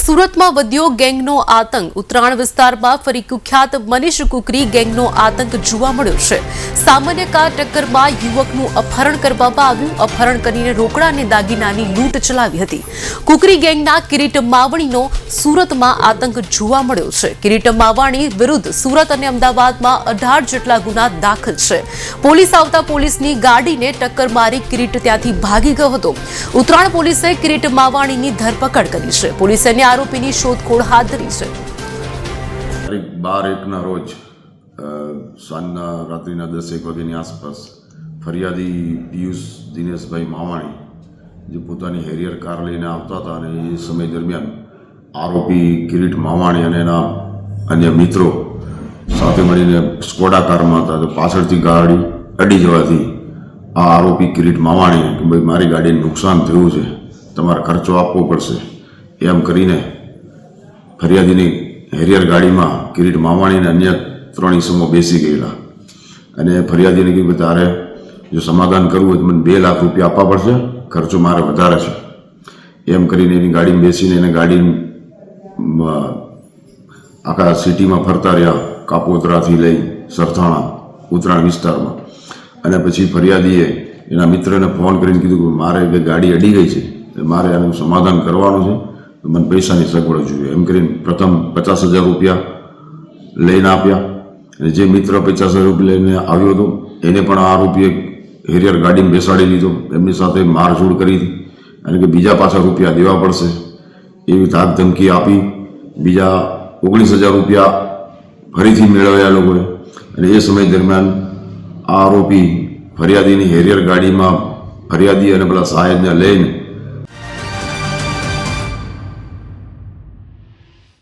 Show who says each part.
Speaker 1: સુરતમાં વધ્યો ગેંગનો આતંક। ઉત્તરાયણ વિસ્તારમાં ફરી કુખ્યાત મનીષ કુકરી ગેંગનો આતંક જોવા મળ્યો છે। સામાન્ય કાર ટક્કરમાં યુવકનું અપહરણ કરવામાં આવ્યું। અપહરણ કરીને રોકડા અને દાગીનાની લૂંટ ચલાવી હતી। કુકરી ગેંગના કિરીટ માવણીનો સુરતમાં આતંક જોવા મળ્યો છે। કિરીટ માવાણી વિરુદ્ધ સુરત અને અમદાવાદમાં 18 જેટલા ગુના દાખલ છે। પોલીસ આવતા પોલીસની ગાડીને ટક્કર મારી કિરીટ ત્યાંથી ભાગી ગયો હતો। ઉત્તરાયણ પોલીસે કિરીટ માવાણીની ધરપકડ કરી છે। પોલીસે આરોપીની શોધખોળ હાથ ધરી છે।
Speaker 2: તારીખ 12/1ના રોજ સાંજના રાત્રિના 10-1 વાગ્યાની આસપાસ ફરિયાદી પિયુષ દિનેશભાઈ માવાણી જે પોતાની હેરિયર કાર લઈને આવતા હતા અને એ સમય દરમિયાન આરોપી કિરીટ માવાણી અને એના અન્ય મિત્રો સાથે મળીને સ્કોડા કારમાં હતા। તો પાછળથી ગાડી અડી જવાથી આ આરોપી કિરીટ માવાણી કે ભાઈ મારી ગાડીને નુકસાન થયું છે, તમારે ખર્ચો આપવો પડશે એમ કરીને ફરિયાદીની હેરિયર ગાડીમાં કિરીટ માવાણી અને અન્ય 3 ઈસમો બેસી ગયેલા અને ફરિયાદીને કીધું કે તારે જો સમાધાન કરવું હોય તો મને 2 લાખ રૂપિયા આપવા પડશે, ખર્ચો મારે વધારે છે એમ કરીને એની ગાડીમાં બેસીને એને ગાડી આખા સિટીમાં ફરતા રહ્યા, કાપોદ્રાથી લઈ સરથાણા ઉત્તરાયણ વિસ્તારમાં। અને પછી ફરિયાદીએ એના મિત્રને ફોન કરીને કીધું કે મારે ગાડી અડી ગઈ છે, મારે આનું સમાધાન કરવાનું છે, મને પૈસાની સગવડ જોઈએ એમ કરીને પ્રથમ 50,000 રૂપિયા લઈને આપ્યા। અને જે મિત્ર 50,000 રૂપિયા લઈને આવ્યો હતો એને પણ આ આરોપીએ હેરિયર ગાડીમાં બેસાડી લીધો, એમની સાથે મારઝૂડ કરી અને કે બીજા પાછા રૂપિયા દેવા પડશે એવી ધાક ધમકી આપી બીજા 19,000 રૂપિયા ફરીથી મેળવ્યા લોકોએ। અને એ સમય દરમિયાન આ આરોપી ફરિયાદીની હેરિયર ગાડીમાં ફરિયાદી અને પેલા સાહેબને લઈને